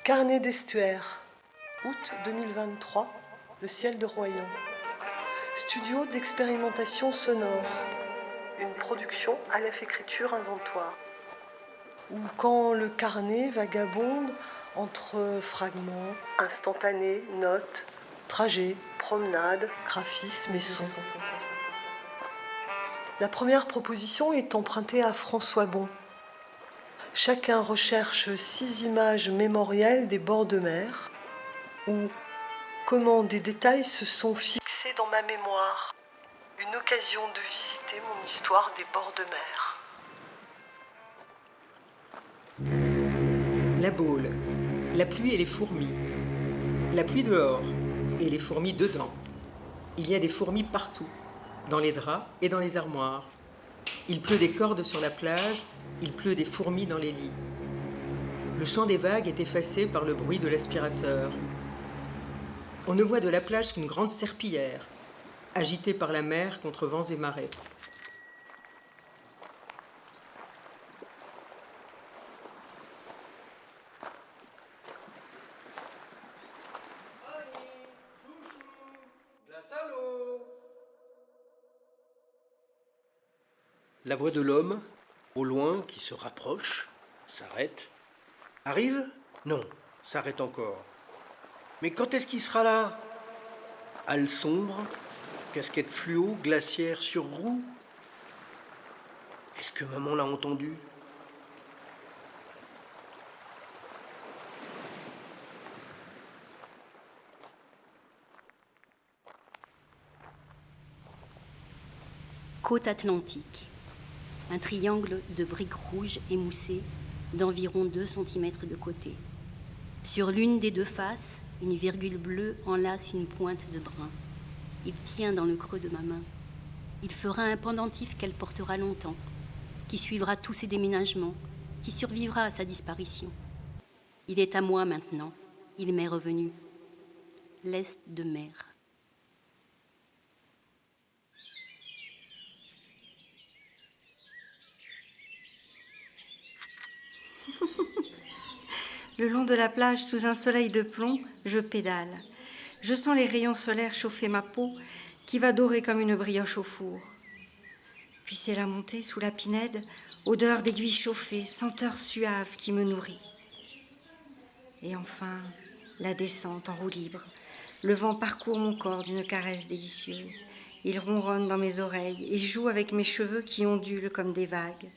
Carnet d'estuaire, août 2023, le ciel de Royan. Studio d'expérimentation sonore, une production à l'écriture inventoire. Ou quand le carnet vagabonde entre fragments, instantanés, notes, trajets, promenades, graphismes et sons. La première proposition est empruntée à François Bon. Chacun recherche 6 images mémorielles des bords de mer, ou comment des détails se sont fixés dans ma mémoire. Une occasion de visiter mon histoire des bords de mer. La Baule, la pluie et les fourmis. La pluie dehors et les fourmis dedans. Il y a des fourmis partout, dans les draps et dans les armoires. Il pleut des cordes sur la plage, il pleut des fourmis dans les lits. Le chant des vagues est effacé par le bruit de l'aspirateur. On ne voit de la plage qu'une grande serpillière, agitée par la mer contre vents et marées. La voix de l'homme, au loin, qui se rapproche, s'arrête. Arrive ? Non, s'arrête encore. Mais quand est-ce qu'il sera là ? Halle sombre, casquette fluo, glacière sur roue. Est-ce que maman l'a entendu ? Côte atlantique. Un triangle de briques rouges émoussées d'environ 2 cm de côté. Sur l'une des deux faces, une virgule bleue enlace une pointe de brun. Il tient dans le creux de ma main. Il fera un pendentif qu'elle portera longtemps, qui suivra tous ses déménagements, qui survivra à sa disparition. Il est à moi maintenant. Il m'est revenu. L'est de mer. Le long de la plage, sous un soleil de plomb, je pédale. Je sens les rayons solaires chauffer ma peau, qui va dorer comme une brioche au four. Puis c'est la montée sous la pinède, odeur d'aiguilles chauffées, senteur suave qui me nourrit. Et enfin, la descente en roue libre. Le vent parcourt mon corps d'une caresse délicieuse. Il ronronne dans mes oreilles et joue avec mes cheveux qui ondulent comme des vagues.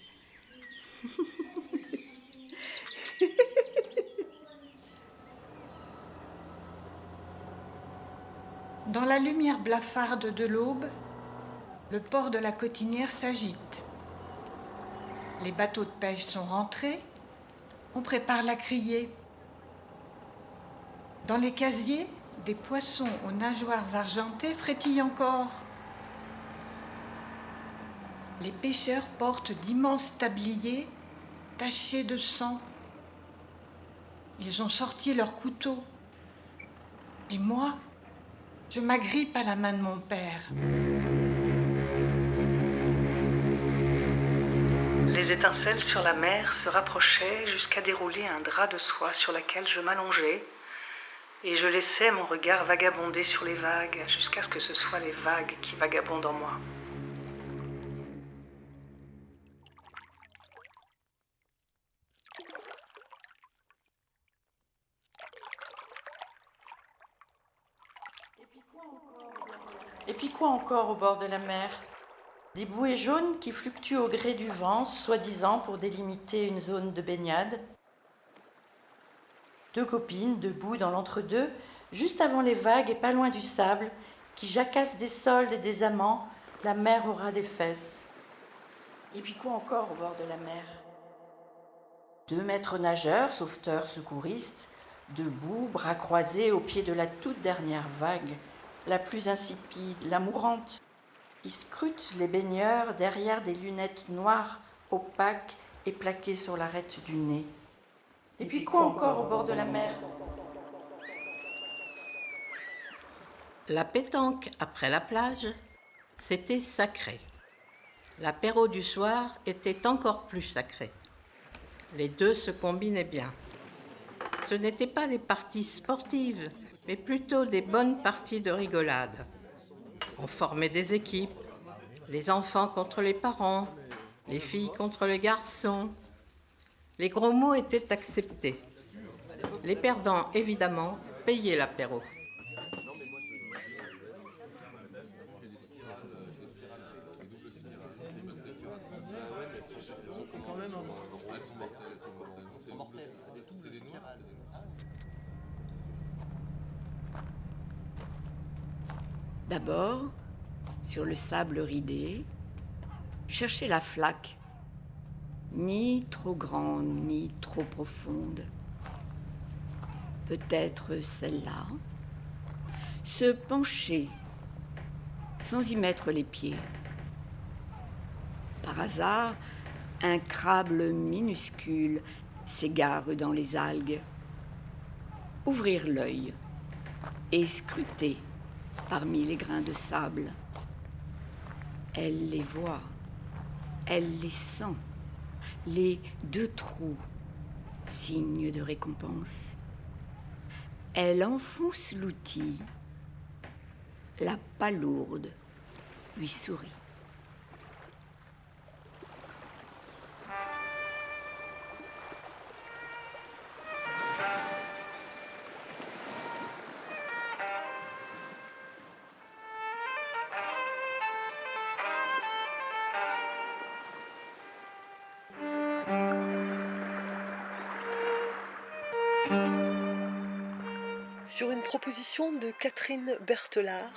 Dans la lumière blafarde de l'aube, le port de la Cotinière s'agite. Les bateaux de pêche sont rentrés, on prépare la criée. Dans les casiers, des poissons aux nageoires argentées frétillent encore. Les pêcheurs portent d'immenses tabliers tachés de sang. Ils ont sorti leurs couteaux. Et moi, je m'agrippe à la main de mon père. Les étincelles sur la mer se rapprochaient jusqu'à dérouler un drap de soie sur laquelle je m'allongeais et je laissais mon regard vagabonder sur les vagues jusqu'à ce que ce soit les vagues qui vagabondent en moi. Et puis quoi encore au bord de la mer ? Des bouées jaunes qui fluctuent au gré du vent, soi-disant pour délimiter une zone de baignade. 2 copines debout dans l'entre-deux, juste avant les vagues et pas loin du sable, qui jacassent des soldes et des amants, la mer aura des fesses. Et puis quoi encore au bord de la mer ? 2 maîtres nageurs, sauveteurs, secouristes, debout, bras croisés au pied de la toute dernière vague, la plus insipide, la mourante, qui scrute les baigneurs derrière des lunettes noires, opaques et plaquées sur l'arête du nez. Et puis quoi encore au bord de la mer ? La pétanque après la plage, c'était sacré. L'apéro du soir était encore plus sacré. Les deux se combinaient bien. Ce n'étaient pas des parties sportives, mais plutôt des bonnes parties de rigolade. On formait des équipes, les enfants contre les parents, les filles contre les garçons. Les gros mots étaient acceptés. Les perdants, évidemment, payaient l'apéro. D'abord, sur le sable ridé, cherchez la flaque, ni trop grande, ni trop profonde. Peut-être celle-là. Se pencher, sans y mettre les pieds. Par hasard, un crabe minuscule s'égare dans les algues. Ouvrir l'œil et scruter parmi les grains de sable. Elle les voit, elle les sent, les 2 trous, signe de récompense. Elle enfonce l'outil, la palourde lui sourit. Sur une proposition de Catherine Berthelard,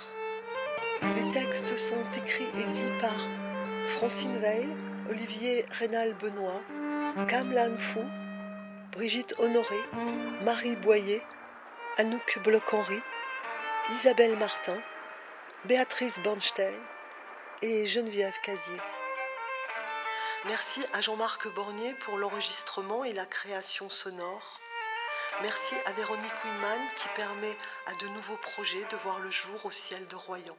les textes sont écrits et dits par Francine Veil, Olivier Rénal-Benoît, Cam Lan-Fou, Brigitte Honoré, Marie Boyer, Anouk Bloch-Henry, Isabelle Martin, Béatrice Bornstein et Geneviève Casier. Merci à Jean-Marc Bornier pour l'enregistrement et la création sonore. Merci à Véronique Winman qui permet à de nouveaux projets de voir le jour au ciel de Royan.